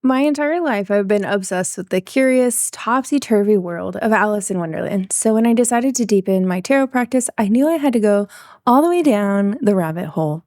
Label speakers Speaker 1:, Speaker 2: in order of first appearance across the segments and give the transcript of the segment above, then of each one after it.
Speaker 1: My entire life, I've been obsessed with the curious, topsy-turvy world of Alice in Wonderland. So when I decided to deepen my tarot practice, I knew I had to go all the way down the rabbit hole.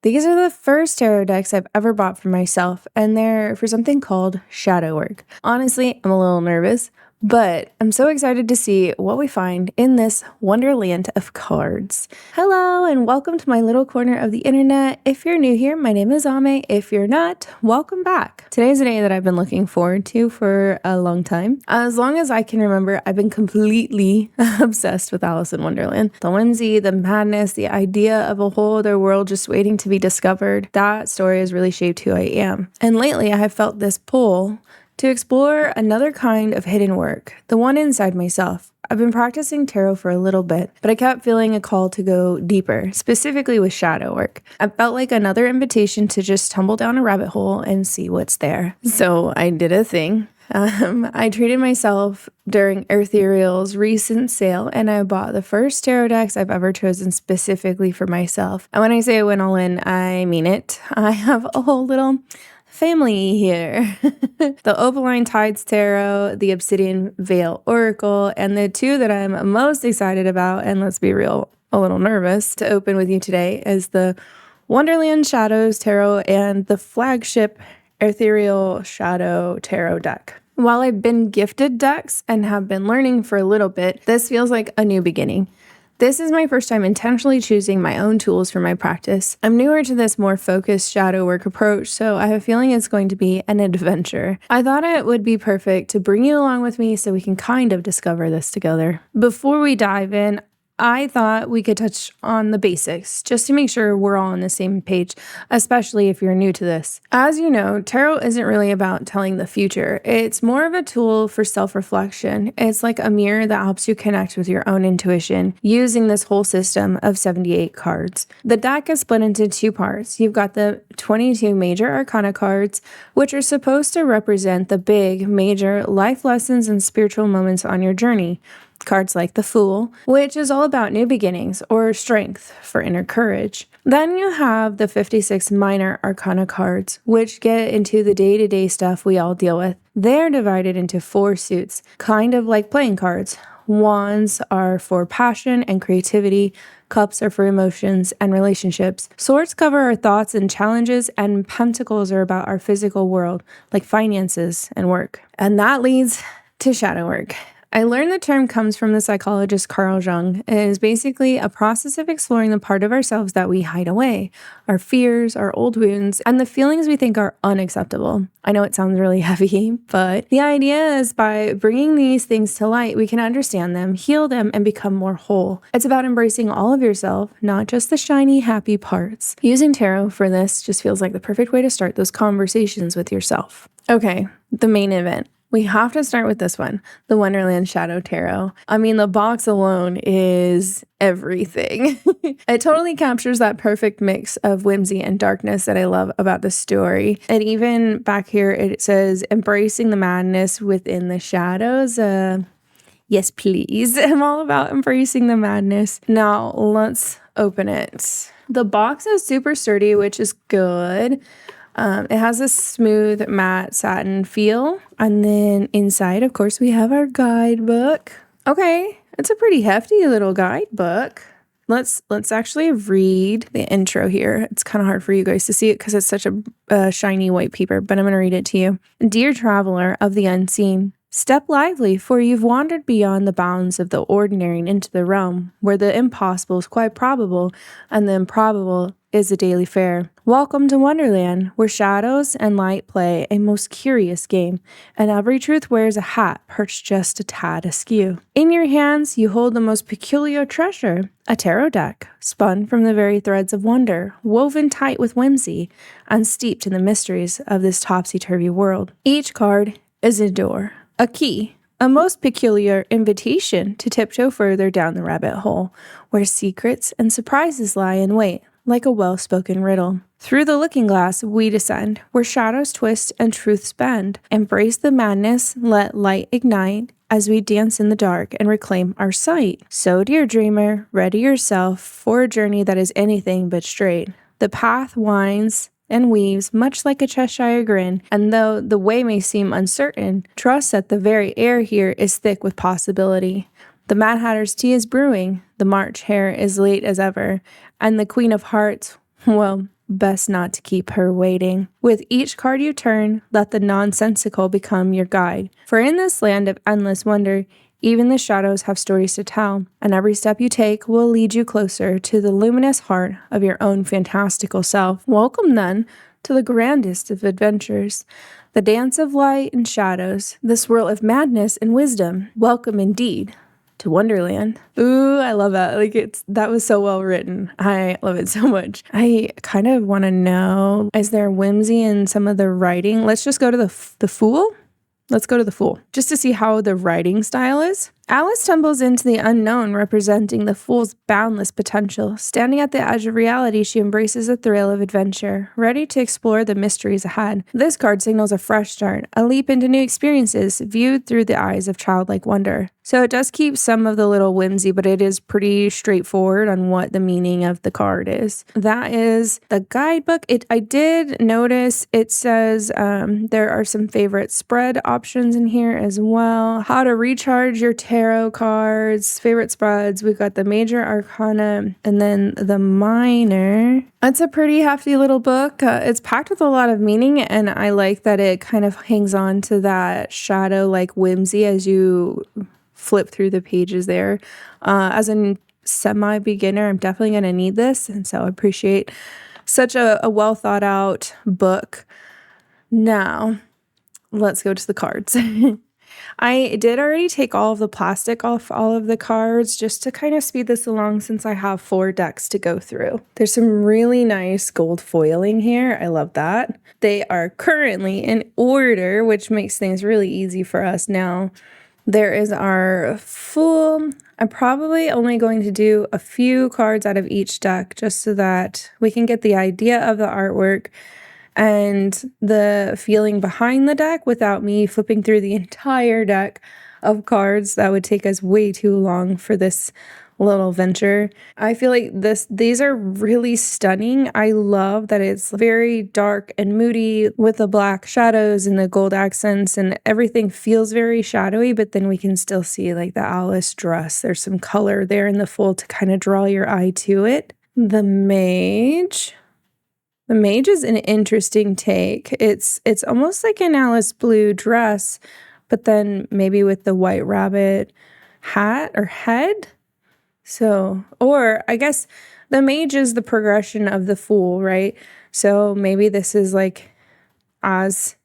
Speaker 1: These are the first tarot decks I've ever bought for myself, and they're for something called shadow work. Honestly, I'm a little nervous, but I'm so excited to see what we find in this wonderland of cards. Hello, and welcome to my little corner of the internet. If you're new here, my name is Ame. If you're not, welcome back. Today's a day that I've been looking forward to for a long time. As long as I can remember, I've been completely obsessed with Alice in Wonderland. The whimsy, the madness, the idea of a whole other world just waiting to be discovered. That story has really shaped who I am. And lately, I have felt this pull to explore another kind of hidden work, the one inside myself. I've been practicing tarot for a little bit, but I kept feeling a call to go deeper, specifically with shadow work. I felt like another invitation to just tumble down a rabbit hole and see what's there. So I did a thing. I treated myself during Erethereal's recent sale, and I bought the first tarot decks I've ever chosen specifically for myself. And when I say I went all in, I mean it. I have a whole little family here. The Opaline Tides Tarot, the Obsidian Veil Oracle, and the two that I'm most excited about, and let's be real, a little nervous to open with you today, is the Wonderland Shadows Tarot and the flagship Erethereal Shadow Tarot deck. While I've been gifted decks and have been learning for a little bit, this feels like a new beginning. This is my first time intentionally choosing my own tools for my practice. I'm newer to this more focused shadow work approach, so I have a feeling it's going to be an adventure. I thought it would be perfect to bring you along with me so we can kind of discover this together. Before we dive in, I thought we could touch on the basics, just to make sure we're all on the same page, especially if you're new to this. As you know, tarot isn't really about telling the future. It's more of a tool for self-reflection. It's like a mirror that helps you connect with your own intuition using this whole system of 78 cards. The deck is split into two parts. You've got the 22 major arcana cards, which are supposed to represent the big, major life lessons and spiritual moments on your journey. Cards like the Fool, which is all about new beginnings or strength for inner courage. Then you have the 56 minor arcana cards, which get into the day-to-day stuff we all deal with. They're divided into 4 suits, kind of like playing cards. Wands are for passion and creativity. Cups are for emotions and relationships. Swords cover our thoughts and challenges, and pentacles are about our physical world, like finances and work. And that leads to shadow work. I learned the term comes from the psychologist Carl Jung. It is basically a process of exploring the part of ourselves that we hide away, our fears, our old wounds, and the feelings we think are unacceptable. I know it sounds really heavy, but the idea is by bringing these things to light, we can understand them, heal them, and become more whole. It's about embracing all of yourself, not just the shiny, happy parts. Using tarot for this just feels like the perfect way to start those conversations with yourself. Okay, the main event. We have to start with this one, the Wonderland Shadow Tarot. I mean, the box alone is everything. It totally captures that perfect mix of whimsy and darkness that I love about the story. And even back here, it says, embracing the madness within the shadows. Yes, please. I'm all about embracing the madness. Now, let's open it. The box is super sturdy, which is good. It has a smooth matte satin feel. And then inside, of course, we have our guidebook. Okay, it's a pretty hefty little guidebook. Let's actually read the intro here. It's kind of hard for you guys to see it because it's such a shiny white paper, but I'm going to read it to you. Dear traveler of the unseen, step lively, for you've wandered beyond the bounds of the ordinary and into the realm where the impossible is quite probable and the improbable is a daily fare. Welcome to Wonderland, where shadows and light play a most curious game, and every truth wears a hat perched just a tad askew. In your hands, you hold the most peculiar treasure, a tarot deck, spun from the very threads of wonder, woven tight with whimsy, and steeped in the mysteries of this topsy-turvy world. Each card is a door, a key, a most peculiar invitation to tiptoe further down the rabbit hole, where secrets and surprises lie in wait, like a well-spoken riddle. Through the looking glass we descend, where shadows twist and truths bend. Embrace the madness, let light ignite, as we dance in the dark and reclaim our sight. So, dear dreamer, ready yourself for a journey that is anything but straight. The path winds and weaves much like a Cheshire grin, and though the way may seem uncertain, trust that the very air here is thick with possibility. The Mad Hatter's tea is brewing, the March hare is late as ever, and the Queen of Hearts, well, best not to keep her waiting. With each card you turn, let the nonsensical become your guide. For in this land of endless wonder, even the shadows have stories to tell, and every step you take will lead you closer to the luminous heart of your own fantastical self. Welcome, then, to the grandest of adventures, the dance of light and shadows, the swirl of madness and wisdom. Welcome indeed to Wonderland. Ooh, I love that. That was so well written. I love it so much. I kind of want to know, is there whimsy in some of the writing? Let's just go to the Fool. Let's go to the Fool, just to see how the writing style is. Alice tumbles into the unknown, representing the Fool's boundless potential. Standing at the edge of reality, she embraces the thrill of adventure, ready to explore the mysteries ahead. This card signals a fresh start, a leap into new experiences, viewed through the eyes of childlike wonder. So it does keep some of the little whimsy, but it is pretty straightforward on what the meaning of the card is. That is the guidebook. I did notice it says there are some favorite spread options in here as well. How to recharge your tarot cards, favorite spreads. We've got the major arcana and then the minor. It's a pretty hefty little book. It's packed with a lot of meaning, and I like that it kind of hangs on to that shadow-like whimsy as you flip through the pages there. As a semi-beginner, I'm definitely going to need this, and so I appreciate such a well thought out book. Now, let's go to the cards. I did already take all of the plastic off all of the cards just to kind of speed this along since I have 4 decks to go through. There's some really nice gold foiling here. I love that. They are currently in order, which makes things really easy for us now. There is our Fool. I'm probably only going to do a few cards out of each deck just so that we can get the idea of the artwork and the feeling behind the deck without me flipping through the entire deck of cards. That would take us way too long for this little venture. I feel like these are really stunning. I love that it's very dark and moody with the black shadows and the gold accents, and everything feels very shadowy, but then we can still see like the Alice dress. There's some color there in the Fool to kind of draw your eye to it. The Mage. The Mage is an interesting take. It's almost like an Alice blue dress, but then maybe with the white rabbit hat or head. So, or I guess the Mage is the progression of the Fool, right? So maybe this is like as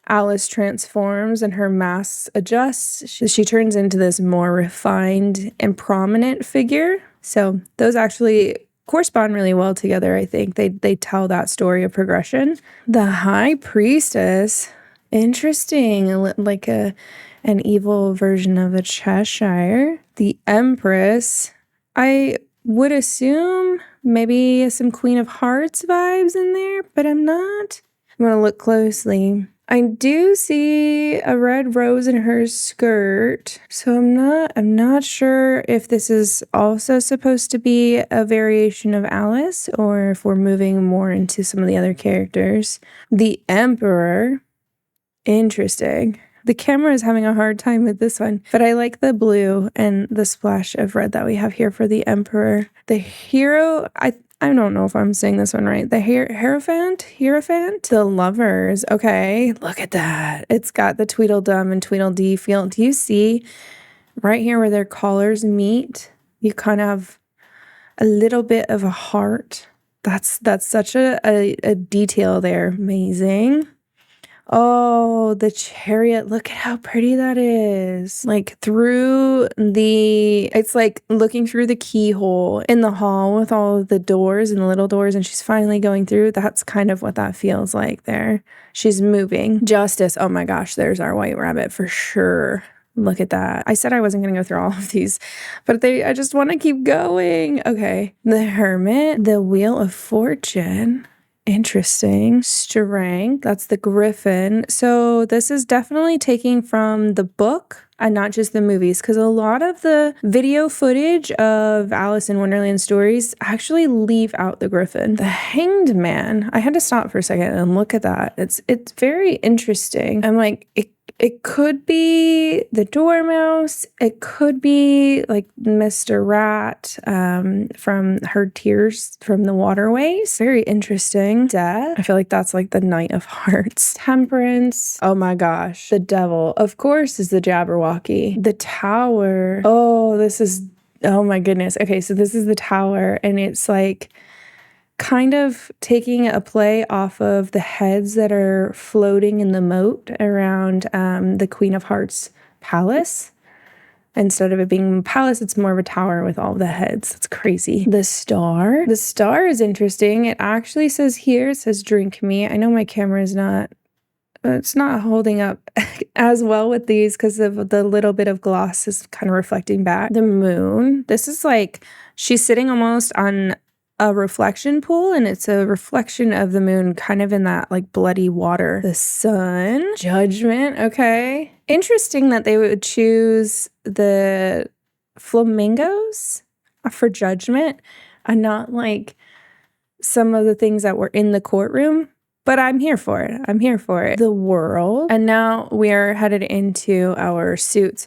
Speaker 1: Alice transforms and her mask adjusts, she turns into this more refined and prominent figure. So those actually correspond really well together, I think. They tell that story of progression. The High Priestess, interesting, like an evil version of a Cheshire. The Empress, I would assume maybe some Queen of Hearts vibes in there, but I'm not. I'm going to look closely. I do see a red rose in her skirt, so I'm not sure if this is also supposed to be a variation of Alice or if we're moving more into some of the other characters. The Emperor, interesting. The camera is having a hard time with this one, but I like the blue and the splash of red that we have here for the Emperor. The Hero, I don't know if I'm saying this one right. The Hierophant? The Lovers. Okay, look at that. It's got the Tweedledum and Tweedledee feel. Do you see right here where their collars meet? You kind of have a little bit of a heart. That's such a detail there. Amazing. Oh, the Chariot. Look at how pretty that is. Like it's like looking through the keyhole in the hall with all of the doors and the little doors, and she's finally going through. That's kind of what that feels like there. She's moving. Justice. Oh my gosh, there's our white rabbit for sure. Look at that. I said I wasn't going to go through all of these, but I just want to keep going. Okay. The Hermit, the Wheel of Fortune. Interesting. Strength. That's the Griffin. So this is definitely taking from the book and not just the movies, because a lot of the video footage of Alice in Wonderland stories actually leave out the griffin. The Hanged Man, I had to stop for a second and look at that. It's very interesting. I'm like, it could be the Dormouse. It could be like Mr. Rat from her tears from the waterways. Very interesting. Death. I feel like that's like the Knight of Hearts. Temperance. Oh my gosh. The Devil, of course, is the Jabberwocky. The Tower. Oh my goodness. Okay, so this is the Tower, and it's like kind of taking a play off of the heads that are floating in the moat around the Queen of Hearts palace. Instead of it being a palace, it's more of a tower with all the heads. That's crazy. The Star. The Star is interesting. It actually says here, it says drink me. I know my camera is not, it's not holding up as well with these because of the little bit of gloss is kind of reflecting back. The Moon. This is like, she's sitting almost on a reflection pool, and it's a reflection of the moon kind of in that like bloody water. The Sun. Judgment. Okay. Interesting that they would choose the flamingos for Judgment and not like some of the things that were in the courtroom. But I'm here for it. I'm here for it. The World. And now we are headed into our suits.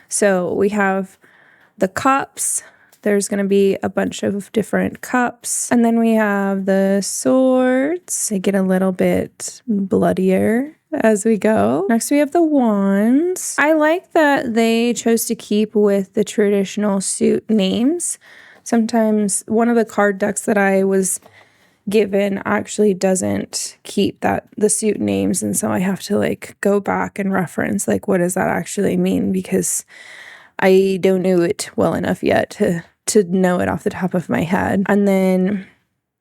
Speaker 1: So we have the cups. There's going to be a bunch of different cups. And then we have the swords. They get a little bit bloodier as we go. Next, we have the wands. I like that they chose to keep with the traditional suit names. Sometimes one of the card decks that I was given actually doesn't keep the suit names. And so I have to like go back and reference like, what does that actually mean? Because I don't know it well enough yet to know it off the top of my head. And then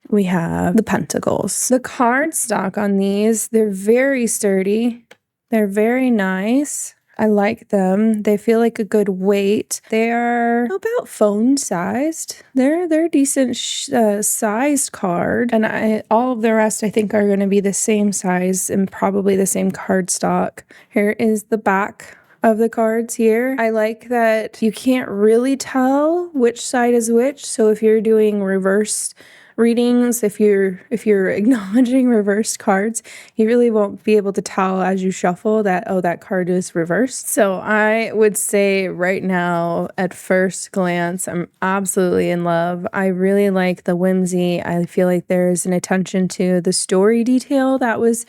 Speaker 1: we have the pentacles. The cardstock on these, they're very sturdy. They're very nice. I like them. They feel like a good weight. They are about phone sized. They're a decent sized card. And all of the rest I think are going to be the same size and probably the same cardstock. Here is the back of the cards here. I like that you can't really tell which side is which. So if you're doing reverse readings, if you're acknowledging reversed cards, you really won't be able to tell as you shuffle that, oh, that card is reversed. So I would say right now, at first glance, I'm absolutely in love. I really like the whimsy. I feel like there's an attention to the story detail that was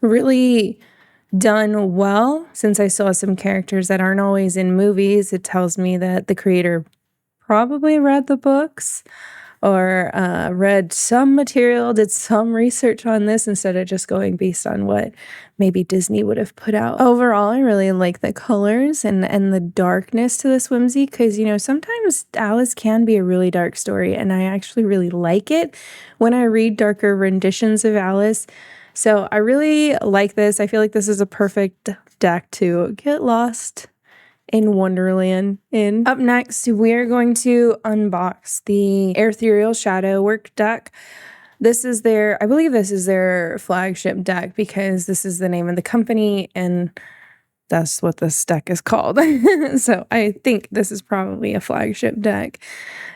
Speaker 1: really done well. Since I saw some characters that aren't always in movies, it tells me that the creator probably read the books or read some material, did some research on this instead of just going based on what maybe Disney would have put out. Overall, I really like the colors and the darkness to this whimsy because, you know, sometimes Alice can be a really dark story, and I actually really like it when I read darker renditions of Alice. So I really like this. I feel like this is a perfect deck to get lost in Wonderland in. Up next, we're going to unbox the Erethereal Shadow work deck. I believe this is their flagship deck because this is the name of the company and that's what this deck is called. So I think this is probably a flagship deck.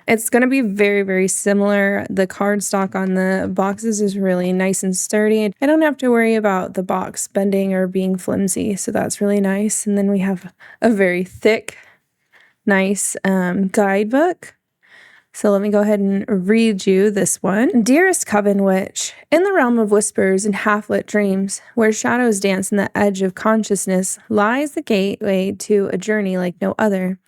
Speaker 1: It's going to be very, very similar. The cardstock on the boxes is really nice and sturdy. I don't have to worry about the box bending or being flimsy, so that's really nice. And then we have a very thick, nice guidebook. So let me go ahead and read you this one. Dearest Coven Witch, in the realm of whispers and half-lit dreams, where shadows dance in the edge of consciousness, lies the gateway to a journey like no other.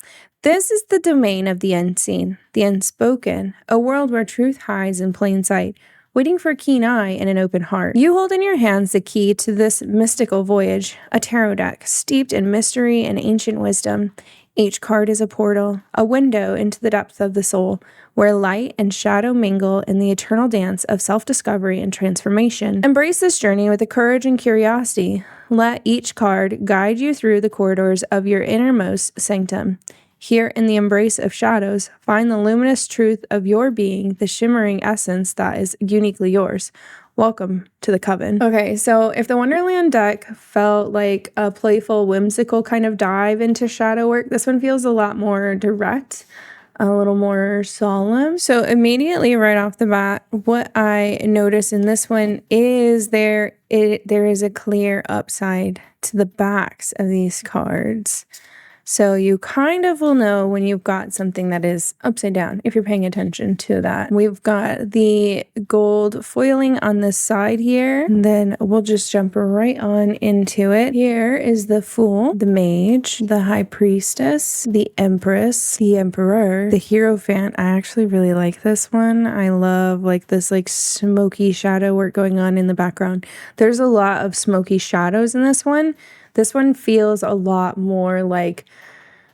Speaker 1: This is the domain of the unseen, the unspoken, a world where truth hides in plain sight, waiting for a keen eye and an open heart. You hold in your hands the key to this mystical voyage, a tarot deck steeped in mystery and ancient wisdom. Each card is a portal, a window into the depths of the soul, where light and shadow mingle in the eternal dance of self-discovery and transformation. Embrace this journey with the courage and curiosity. Let each card guide you through the corridors of your innermost sanctum. Here in the embrace of shadows, find the luminous truth of your being, the shimmering essence that is uniquely yours. Welcome to the coven. Okay, so if the Wonderland deck felt like a playful, whimsical kind of dive into shadow work, this one feels a lot more direct, a little more solemn. So immediately right off the bat, what I notice in this one is there is a clear upside to the backs of these cards. So you kind of will know when you've got something that is upside down if you're paying attention to that. We've got the gold foiling on this side here. And then we'll just jump right on into it. Here is the Fool, the Mage, the High Priestess, the Empress, the Emperor, the Hierophant. I actually really like this one. I love like this like smoky shadow work going on in the background. There's a lot of smoky shadows in this one. This one feels a lot more like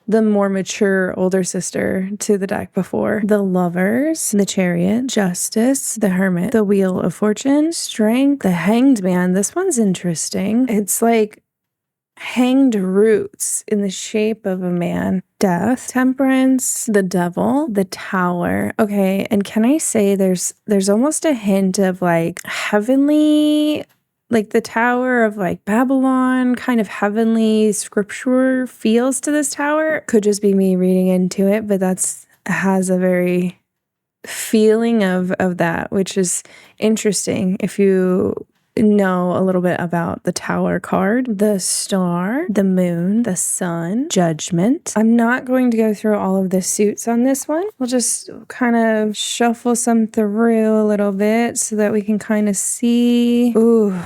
Speaker 1: the more mature older sister to the deck before. The Lovers, the Chariot, Justice, the Hermit, the Wheel of Fortune, Strength, the Hanged Man. This one's interesting. It's like hanged roots in the shape of a man. Death, Temperance, the Devil, the Tower. Okay, and can I say there's almost a hint of like heavenly, like the Tower of like Babylon, kind of heavenly scripture feels to this tower. Could just be me reading into it, but has a very feeling of that, which is interesting if you know a little bit about the Tower card. The Star, the Moon, the Sun, Judgment. I'm not going to go through all of the suits on this one. We'll just kind of shuffle some through a little bit so that we can kind of see. Ooh,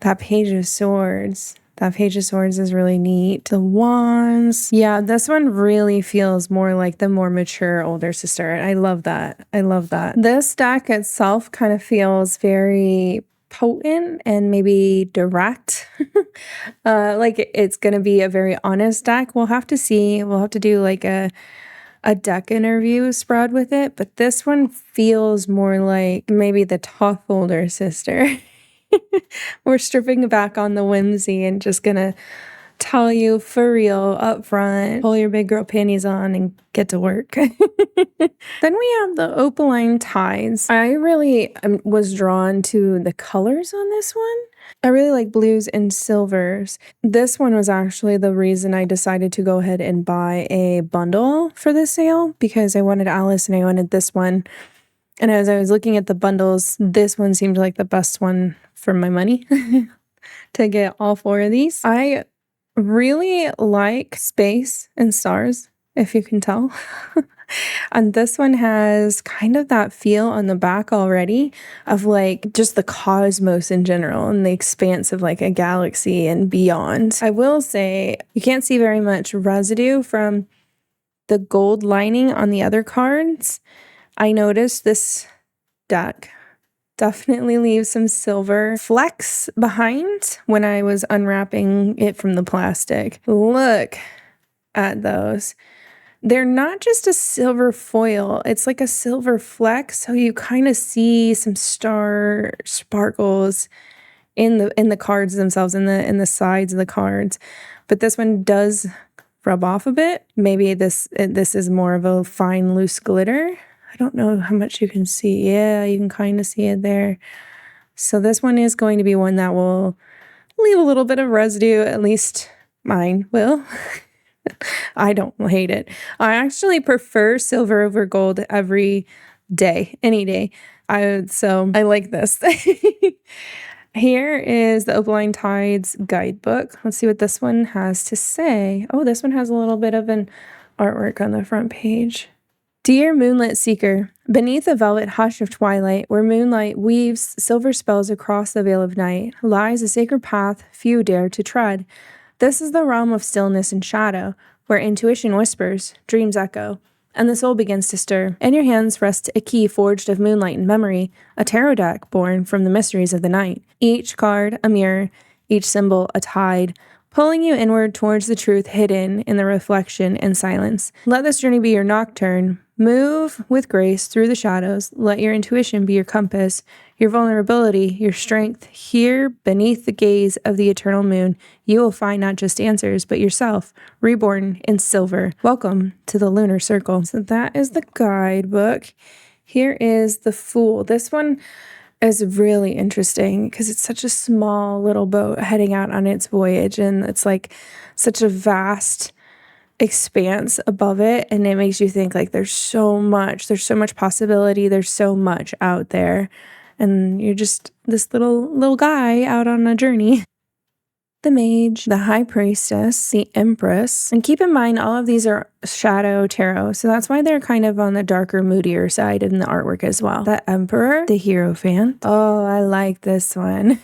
Speaker 1: that Page of Swords. That Page of Swords is really neat. The Wands. Yeah, this one really feels more like the more mature older sister. I love that. I love that. This deck itself kind of feels very potent and maybe direct. Like it's going to be a very honest deck. We'll have to see. We'll have to do like a deck interview spread with it. But this one feels more like maybe the tough older sister. We're stripping back on the whimsy and just gonna tell you for real up front, pull your big girl panties on and get to work. Then we have the Opaline Tides. I really was drawn to the colors on this one. I really like blues and silvers. This one was actually the reason I decided to go ahead and buy a bundle for this sale, because I wanted Alice and I wanted this one. And as I was looking at the bundles, this one seemed like the best one for my money to get all 4 of these. I really like space and stars, if you can tell. And this one has kind of that feel on the back already of like just the cosmos in general and the expanse of like a galaxy and beyond. I will say you can't see very much residue from the gold lining on the other cards. I noticed this deck definitely leaves some silver flecks behind when I was unwrapping it from the plastic. Look at those. They're not just a silver foil, it's like a silver fleck, so you kind of see some star sparkles in the cards themselves, in the sides of the cards. But this one does rub off a bit. Maybe this is more of a fine loose glitter. I don't know how much you can see. Yeah, you can kind of see it there. So this one is going to be one that will leave a little bit of residue, at least mine will. I don't hate it. I actually prefer silver over gold every day, any day. So I like this. Here is the Opaline Tides guidebook. Let's see what this one has to say. Oh, this one has a little bit of an artwork on the front page. Dear Moonlit Seeker, beneath the velvet hush of twilight, where moonlight weaves silver spells across the veil of night, lies a sacred path few dare to tread. This is the realm of stillness and shadow, where intuition whispers, dreams echo, and the soul begins to stir. In your hands rests a key forged of moonlight and memory, a tarot deck born from the mysteries of the night. Each card a mirror, each symbol a tide, pulling you inward towards the truth hidden in the reflection and silence. Let this journey be your nocturne. Move with grace through the shadows. Let your intuition be your compass, your vulnerability, your strength. Here, beneath the gaze of the eternal moon, you will find not just answers, but yourself, reborn in silver. Welcome to the Lunar Circle. So that is the guidebook. Here is the Fool. This one is really interesting because it's such a small little boat heading out on its voyage, and it's like such a vast expanse above it, and it makes you think like there's so much possibility, there's so much out there, and you're just this little guy out on a journey. The Mage, the High Priestess, the Empress. And keep in mind, all of these are shadow tarot, so that's why they're kind of on the darker, moodier side in the artwork as well. The Emperor, the Hierophant. Oh, I like this one.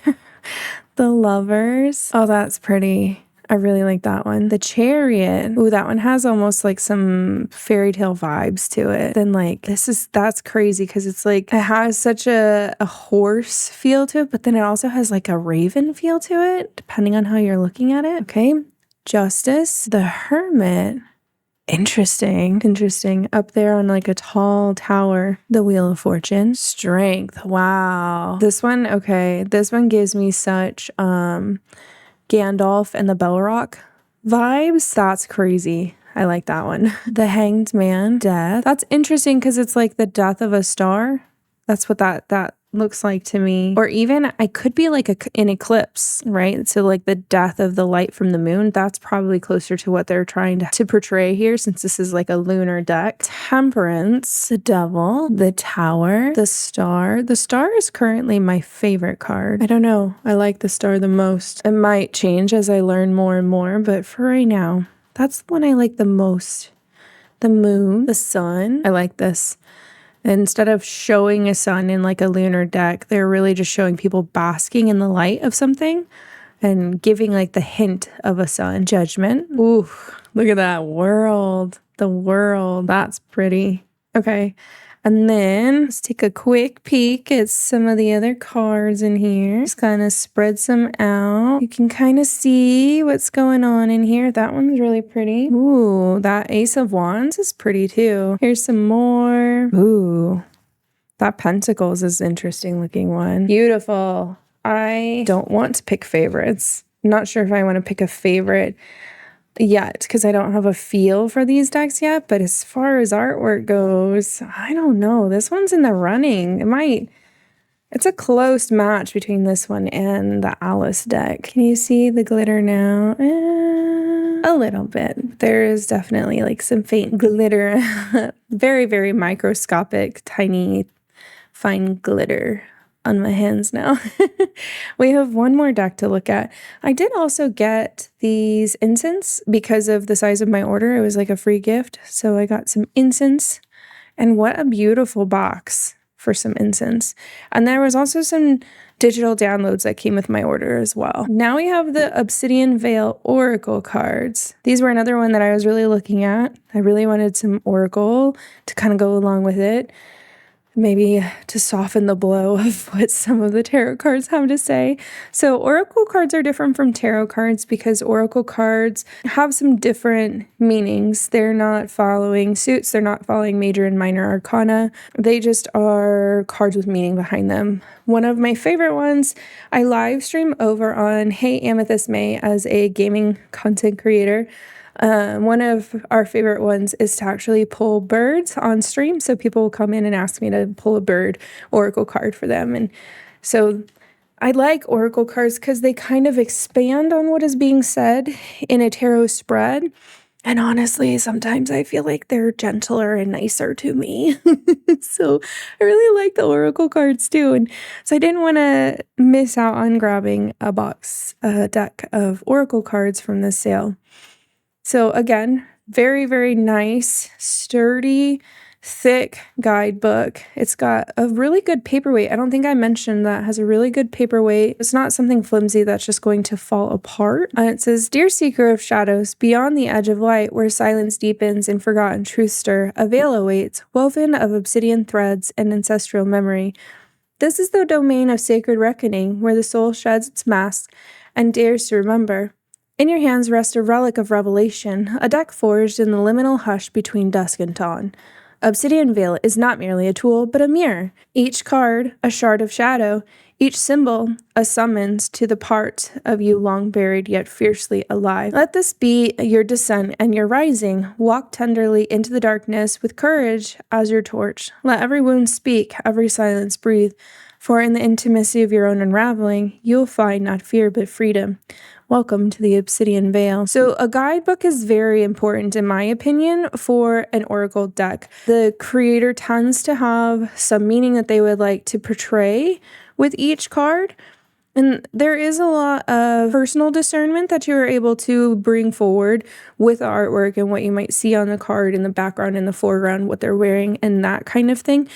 Speaker 1: The Lovers. Oh, that's pretty. I really like that one. The Chariot. Ooh, that one has almost like some fairy tale vibes to it. Then like that's crazy because it's like it has such a horse feel to it, but then it also has like a raven feel to it, depending on how you're looking at it. Okay. Justice. The Hermit. Interesting. Up there on like a tall tower. The Wheel of Fortune. Strength. Wow. This one, okay. This one gives me such Gandalf and the Balrog vibes. That's crazy. I like that one. The Hanged Man. Death. That's interesting because it's like the death of a star. That's what that looks like to me. Or even I could be like an eclipse, right? So like the death of the light from the moon. That's probably closer to what they're trying to portray here, since this is like a lunar deck. Temperance. The Devil. The Tower. The Star. The Star is currently my favorite card. I don't know. I like the Star the most. It might change as I learn more and more, but for right now, that's the one I like the most. The Moon. The Sun. I like this. Instead of showing a sun in like a lunar deck, they're really just showing people basking in the light of something and giving like the hint of a sun. Judgment. Ooh, look at that world. The World. That's pretty. Okay. And then let's take a quick peek at some of the other cards in here. Just kind of spread some out. You can kind of see what's going on in here. That one's really pretty. Ooh, that Ace of Wands is pretty too. Here's some more. Ooh, that Pentacles is an interesting looking one. Beautiful. I don't want to pick favorites. I'm not sure if I want to pick a favorite yet because I don't have a feel for these decks yet, but as far as artwork goes, I don't know. This one's in the running. It's a close match between this one and the Alice deck. Can you see the glitter now? A little bit. There is definitely like some faint glitter. Very, very microscopic, tiny, fine glitter on my hands now. We have one more deck to look at. I did also get these incense because of the size of my order. It was like a free gift. So I got some incense, and what a beautiful box for some incense. And there was also some digital downloads that came with my order as well. Now we have the Obsidian Veil Oracle cards. These were another one that I was really looking at. I really wanted some Oracle to kind of go along with it. Maybe to soften the blow of what some of the tarot cards have to say. So oracle cards are different from tarot cards because oracle cards have some different meanings. They're not following suits. They're not following major and minor arcana. They just are cards with meaning behind them. One of my favorite ones, I live stream over on Hey Amethyst May as a gaming content creator. One of our favorite ones is to actually pull birds on stream. So people will come in and ask me to pull a bird oracle card for them. And so I like oracle cards because they kind of expand on what is being said in a tarot spread. And honestly, sometimes I feel like they're gentler and nicer to me. So I really like the oracle cards too. And so I didn't want to miss out on grabbing a deck of oracle cards from this sale. So again, very, very nice, sturdy, thick guidebook. It's got a really good paperweight. I don't think I mentioned that. It has a really good paperweight. It's not something flimsy that's just going to fall apart. And it says, "Dear seeker of shadows, beyond the edge of light, where silence deepens and forgotten truths stir, a veil awaits, woven of obsidian threads and ancestral memory. This is the domain of sacred reckoning, where the soul sheds its mask and dares to remember. In your hands rests a relic of revelation, a deck forged in the liminal hush between dusk and dawn. Obsidian Veil is not merely a tool, but a mirror. Each card, a shard of shadow, each symbol, a summons to the part of you long buried yet fiercely alive. Let this be your descent and your rising. Walk tenderly into the darkness with courage as your torch. Let every wound speak, every silence breathe. For in the intimacy of your own unraveling, you'll find not fear but freedom. Welcome to the Obsidian Veil. So a guidebook is very important, in my opinion, for an oracle deck. The creator tends to have some meaning that they would like to portray with each card. And there is a lot of personal discernment that you are able to bring forward with the artwork and what you might see on the card in the background, in the foreground, what they're wearing, and that kind of thing.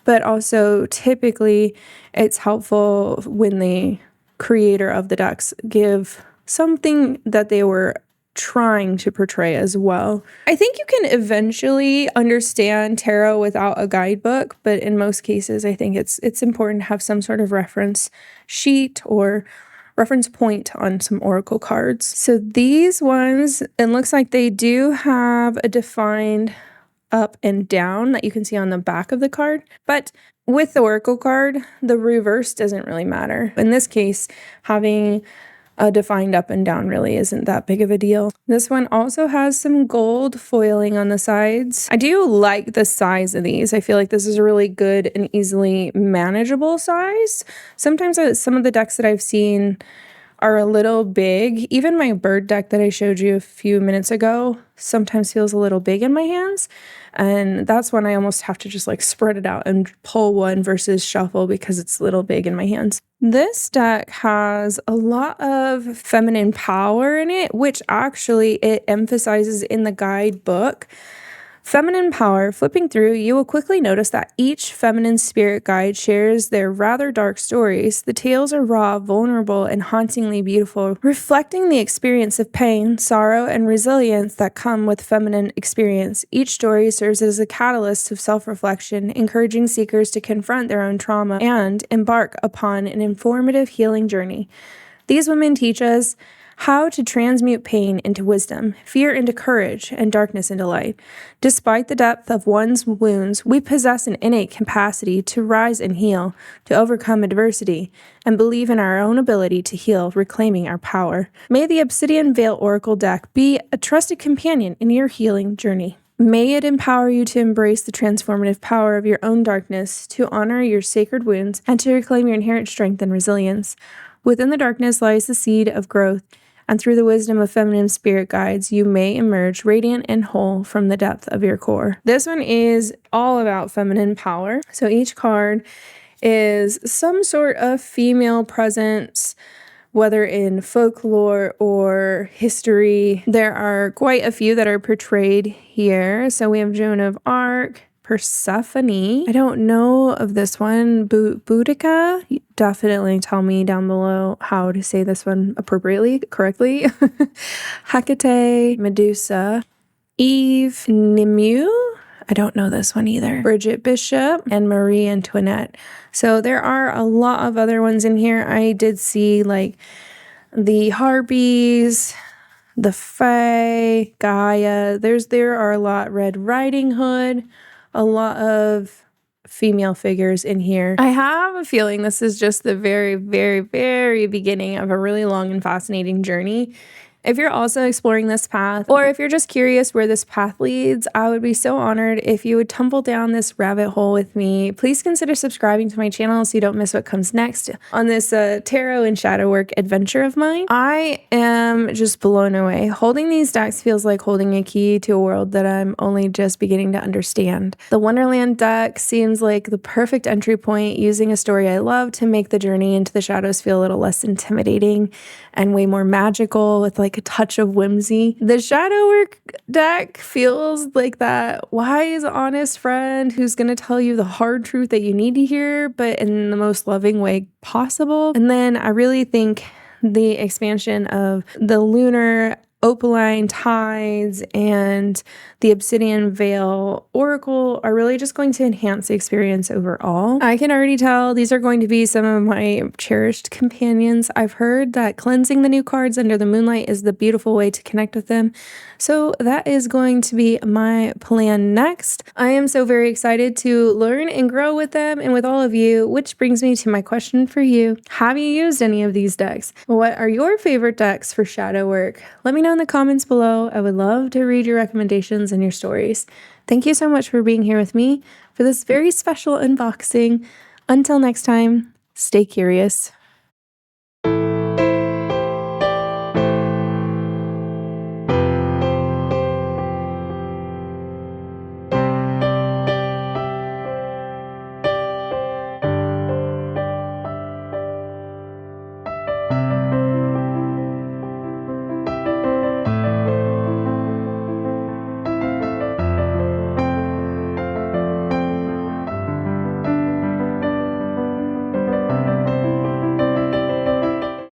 Speaker 1: But also, typically, it's helpful when the creator of the decks give something that they were trying to portray as well. I think you can eventually understand tarot without a guidebook, but in most cases, I think it's important to have some sort of reference sheet or reference point on some oracle cards. So these ones, it looks like they do have a defined up and down that you can see on the back of the card, but with the oracle card, the reverse doesn't really matter. In this case, having a defined up and down really isn't that big of a deal. This one also has some gold foiling on the sides. I do like the size of these. I feel like this is a really good and easily manageable size. Sometimes some of the decks that I've seen are a little big. Even my bird deck that I showed you a few minutes ago sometimes feels a little big in my hands. And that's when I almost have to just like spread it out and pull one versus shuffle because it's a little big in my hands. This deck has a lot of feminine power in it, which actually it emphasizes in the guidebook. Feminine power. Flipping through, you will quickly notice that each feminine spirit guide shares their rather dark stories. The tales are raw, vulnerable, and hauntingly beautiful, reflecting the experience of pain, sorrow, and resilience that come with feminine experience. Each story serves as a catalyst of self-reflection, encouraging seekers to confront their own trauma and embark upon an informative healing journey. These women teach us how to transmute pain into wisdom, fear into courage, and darkness into light. Despite the depth of one's wounds, we possess an innate capacity to rise and heal, to overcome adversity, and believe in our own ability to heal, reclaiming our power. May the Obsidian Veil Oracle deck be a trusted companion in your healing journey. May it empower you to embrace the transformative power of your own darkness, to honor your sacred wounds, and to reclaim your inherent strength and resilience. Within the darkness lies the seed of growth, and through the wisdom of feminine spirit guides, you may emerge radiant and whole from the depth of your core. This one is all about feminine power. So each card is some sort of female presence, whether in folklore or history. There are quite a few that are portrayed here. So we have Joan of Arc, Persephone. I don't know of this one. Boudica. Definitely tell me down below how to say this one appropriately, correctly. Hecate, Medusa, Eve, Nimue. I don't know this one either. Bridget Bishop and Marie Antoinette. So there are a lot of other ones in here. I did see like the Harpies, the Fae, Gaia. There are a lot. Red Riding Hood. A lot of female figures in here. I have a feeling this is just the very, very, very beginning of a really long and fascinating journey. If you're also exploring this path, or if you're just curious where this path leads, I would be so honored if you would tumble down this rabbit hole with me. Please consider subscribing to my channel so you don't miss what comes next on this tarot and shadow work adventure of mine. I am just blown away. Holding these decks feels like holding a key to a world that I'm only just beginning to understand. The Wonderland deck seems like the perfect entry point, using a story I love to make the journey into the shadows feel a little less intimidating and way more magical, with like a touch of whimsy. The shadow work deck feels like that wise, honest friend who's going to tell you the hard truth that you need to hear, but in the most loving way possible. And then I really think the expansion of the lunar opaline tides and the Obsidian Veil Oracle are really just going to enhance the experience overall. I can already tell these are going to be some of my cherished companions. I've heard that cleansing the new cards under the moonlight is the beautiful way to connect with them. So that is going to be my plan next. I am so very excited to learn and grow with them and with all of you, which brings me to my question for you. Have you used any of these decks? What are your favorite decks for shadow work? Let me know in the comments below. I would love to read your recommendations and your stories. Thank you so much for being here with me for this very special unboxing. Until next time, stay curious.